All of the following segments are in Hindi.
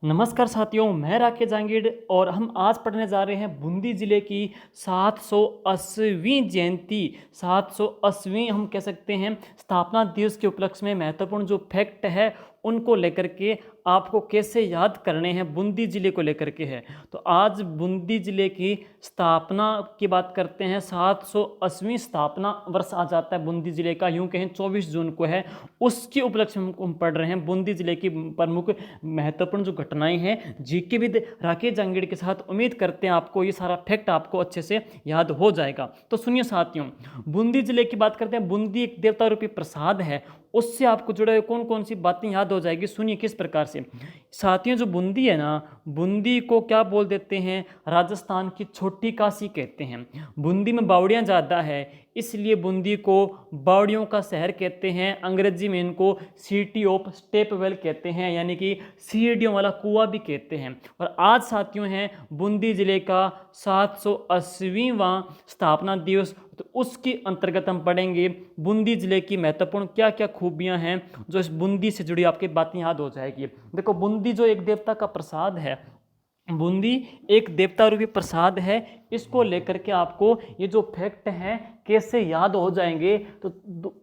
नमस्कार साथियों, मैं राकेश जांगीड़ और हम आज पढ़ने जा रहे हैं बूंदी जिले की 780वीं जयंती। 780वीं हम कह सकते हैं स्थापना दिवस के उपलक्ष्य में महत्वपूर्ण जो फैक्ट है उनको लेकर के आपको कैसे याद करने हैं, बूंदी जिले को लेकर के है। तो आज बूंदी जिले की स्थापना की बात करते हैं। 780वीं स्थापना वर्ष आ जाता है बूंदी जिले का, यूं कहें 24 जून को है। उसके उपलक्ष्य में हम पढ़ रहे हैं बूंदी जिले की प्रमुख महत्वपूर्ण जो घटनाएं हैं जीके विद राकेश जांगीड़ के साथ। उम्मीद करते हैं आपको ये सारा फैक्ट आपको अच्छे से याद हो जाएगा। तो सुनिए साथियों, बूंदी जिले की बात करते हैं। बूंदी एक देवता रूपी प्रसाद है, उससे आपको जुड़े हुए कौन कौन सी बातें याद हो जाएगी, सुनिए किस प्रकार से। साथियों, जो बूंदी है ना, बूंदी को क्या बोल देते हैं, राजस्थान की छोटी काशी कहते हैं। बूंदी में बावड़ियाँ ज़्यादा है, इसलिए बूंदी को बावड़ियों का शहर कहते हैं। अंग्रेजी में इनको सिटी ऑफ स्टेप वेल कहते हैं, यानी कि सीढ़ियों वाला कुआं भी कहते हैं। और आज साथियों हैं बूंदी जिले का 780वां स्थापना दिवस। तो उसके अंतर्गत हम पढ़ेंगे बूंदी जिले की महत्वपूर्ण क्या क्या खूबियां हैं, जो इस बूंदी से जुड़ी आपकी बातें याद हो जाएगी। देखो, बूंदी जो एक देवता का प्रसाद है, बूंदी एक देवता रूपी प्रसाद है। इसको लेकर के आपको ये जो फैक्ट हैं कैसे याद हो जाएंगे, तो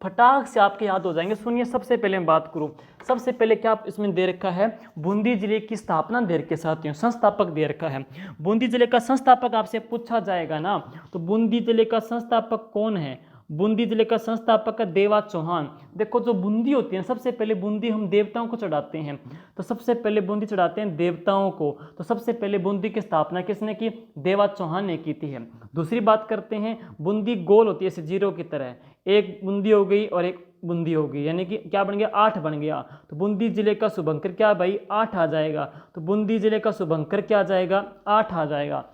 फटाक से आपके याद हो जाएंगे। सुनिए, सबसे पहले मैं बात करूं, सबसे पहले क्या इसमें दे रखा है, बूंदी जिले की स्थापना दे रखी है साथियों, संस्थापक दे रखा है। बूंदी जिले का संस्थापक आपसे पूछा जाएगा ना, तो बूंदी जिले का संस्थापक कौन है? बूंदी जिले का संस्थापक है देवा चौहान। देखो, जो बूंदी होती है, सबसे पहले बूंदी हम देवताओं को चढ़ाते हैं, तो सबसे पहले बूंदी चढ़ाते हैं देवताओं को। तो सबसे पहले बूंदी की स्थापना किसने की? देवा चौहान ने की थी है। दूसरी बात करते हैं, बूंदी गोल होती है जैसे जीरो की तरह, एक बूंदी हो गई और एक बूंदी हो गई, यानी कि क्या बन गया, 8 बन गया। तो बूंदी जिले का शुभंकर क्या भाई, 8 आ जाएगा। तो बूंदी जिले का शुभंकर क्या आ जाएगा, 8 आ जाएगा।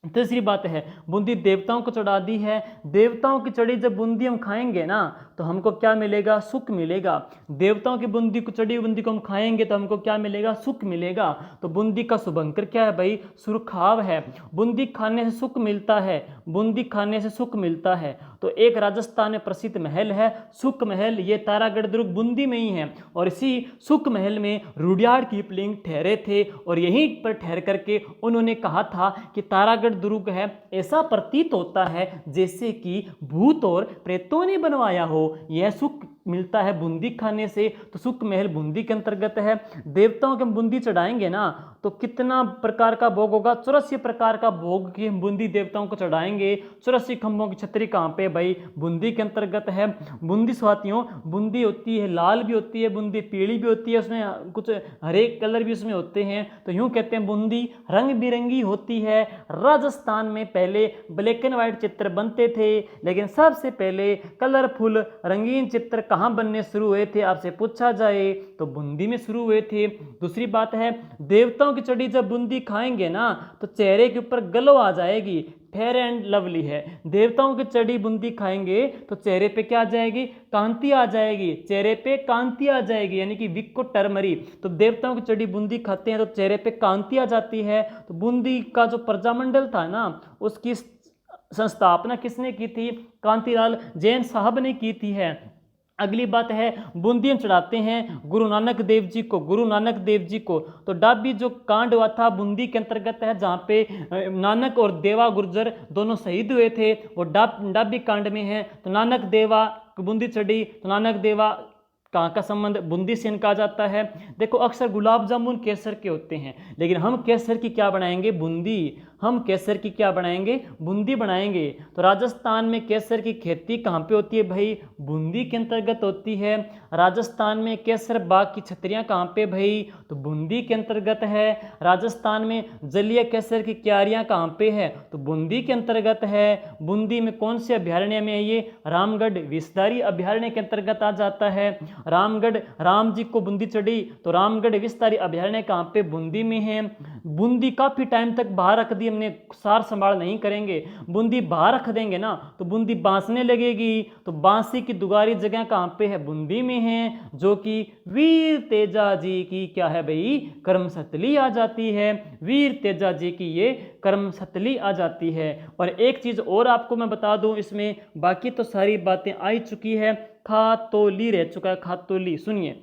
तीसरी बात है, बूंदी देवताओं को चढ़ा दी है। देवताओं की चढ़ी जब बूंदी हम खाएंगे ना, तो हमको क्या मिलेगा, सुख मिलेगा। देवताओं की बूंदी को, चढ़ी बूंदी को हम खाएंगे तो हमको क्या मिलेगा, सुख मिलेगा। तो बूंदी का शुभंकर क्या है भाई, सुरखाव है। बूंदी खाने से सुख मिलता है, बूंदी खाने से सुख मिलता है। तो एक राजस्थान में प्रसिद्ध महल है सुख महल, ये तारागढ़ दुर्ग बूंदी में ही है। और इसी सुख महल में रुडयार्ड कीपलिंग ठहरे थे, और यहीं पर ठहर करके उन्होंने कहा था कि तारागढ़ दुर्ग है, ऐसा प्रतीत होता है जैसे कि भूत और प्रेतों ने बनवाया हो। यह सुख मिलता है बूंदी खाने से। तो सुख महल बूंदी के अंतर्गत है। देवताओं के हम बूंदी चढ़ाएंगे ना, तो कितना प्रकार का भोग होगा, 84 प्रकार का भोग की हम बूंदी देवताओं को चढ़ाएंगे। 84 खंभों की छतरी कहाँ पे भाई, बूंदी के अंतर्गत है। बूंदी साथियों, बूंदी होती है लाल भी होती है, बूंदी पीली भी होती है, उसमें कुछ हरे कलर भी उसमें होते हैं। तो यूं कहते हैं बूंदी रंग बिरंगी होती है। राजस्थान में पहले ब्लैक एंड व्हाइट चित्र बनते थे, लेकिन सबसे पहले कलरफुल रंगीन चित्र कहाँ बनने शुरू हुए थे, आपसे पूछा जाए तो बूंदी में शुरू हुए थे। दूसरी बात है, देवताओं की चढ़ी जब बूंदी खाएंगे ना, तो चेहरे के ऊपर ग्लो आ जाएगी, फेयर एंड लवली है। देवताओं की चढ़ी बूंदी खाएंगे तो चेहरे पे क्या आ जाएगी, कांति आ जाएगी, चेहरे पे कांति आ जाएगी, यानी कि विको टर्मरी। तो देवताओं की चढ़ी बूंदी खाते हैं तो चेहरे पे कांति आ जाती है। तो बूंदी का जो प्रजामंडल था ना, उसकी संस्थापना किसने की थी, कांतिलाल जैन साहब ने की थी है। अगली बात है, बूंदी हम चढ़ाते हैं गुरु नानक देव जी को, गुरु नानक देव जी को। तो डाबी जो कांड हुआ था बूंदी के अंतर्गत है, जहाँ पे नानक और देवा गुर्जर दोनों शहीद हुए थे, वो डाबी कांड में है। तो नानक देवा बूंदी चढ़ी, तो नानक देवा कहाँ का संबंध, बूंदी से इनका आ जाता है। देखो, अक्सर गुलाब जामुन केसर के होते हैं, लेकिन हम केसर की क्या बनाएंगे, बूंदी। हम केसर की क्या बनाएंगे, बूंदी बनाएंगे। तो राजस्थान में केसर की खेती कहाँ पे होती है भाई, बूंदी के अंतर्गत होती है। राजस्थान में केसर बाग की छतरियाँ कहाँ पे भाई, तो बूंदी के अंतर्गत है। राजस्थान में जलीय केसर की क्यारियाँ कहाँ पे है, तो बूंदी के अंतर्गत है। बूंदी में कौन से अभ्यारण्य में है ये, रामगढ़ विस्तारी अभ्यारण्य के अंतर्गत आ जाता है। रामगढ़, राम जी को बूंदी चढ़ी, तो रामगढ़ विस्तारी अभ्यारण्य कहाँ पे, बूंदी में है। बूंदी काफी टाइम तक बाहर रख दी हमने, सार संभाल नहीं करेंगे, बूंदी बाहर रख देंगे ना तो बूंदी बांसने लगेगी। तो बांसी की दुगारी जगह कहाँ पे है, बूंदी में है, जो कि वीर तेजा जी की क्या है भाई, कर्मशतली आ जाती है। वीर तेजा जी की ये कर्मशतली आ जाती है। और एक चीज और आपको मैं बता दूं इसमें, बाकी तो सारी बातें आई चुकी है। खातोली रह चुका है, खातोली। सुनिए,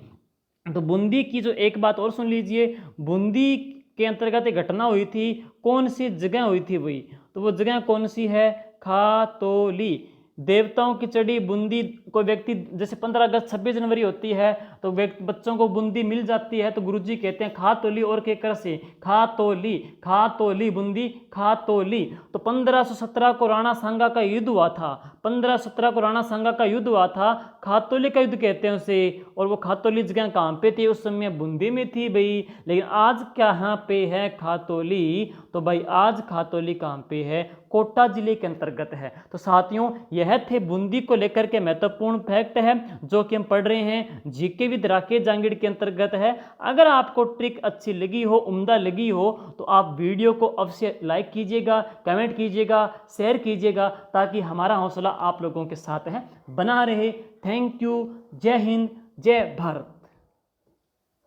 तो बूंदी की जो एक बात और सुन लीजिए, बूंदी के अंतर्गत एक घटना हुई थी, कौन सी जगह हुई थी वही, तो वो जगह कौन सी है, खातोली। देवताओं की चढ़ी बूंदी, कोई व्यक्ति जैसे 15 अगस्त 26 जनवरी होती है तो व्यक्ति बच्चों को बूंदी मिल जाती है, तो गुरुजी कहते हैं खातोली और के कर से खातोली, खातोली बूंदी खातोली। तो 1517 को राणा सांगा का युद्ध हुआ था, 1517 को राणा सांगा का युद्ध हुआ था, खातोली का युद्ध कहते हैं उसे। और वो खातोली जगह कहाँ पे थी, उस समय बूंदी में थी भाई। लेकिन आज कहाँ पे है खातोली, तो भाई आज खातोली कहाँ पे है, कोटा जिले के अंतर्गत है। तो साथियों यह थे बूंदी को लेकर के महत्वपूर्ण फैक्ट है जो कि हम पढ़ रहे हैं, जीके विद राकेश जांगिड़ के अंतर्गत है। अगर आपको ट्रिक अच्छी लगी हो, उम्दा लगी हो, तो आप वीडियो को अवश्य लाइक कीजिएगा, कमेंट कीजिएगा, शेयर कीजिएगा, ताकि हमारा हौसला आप लोगों के साथ है बना रहे। Thank you. जय हिंद, जय भारत।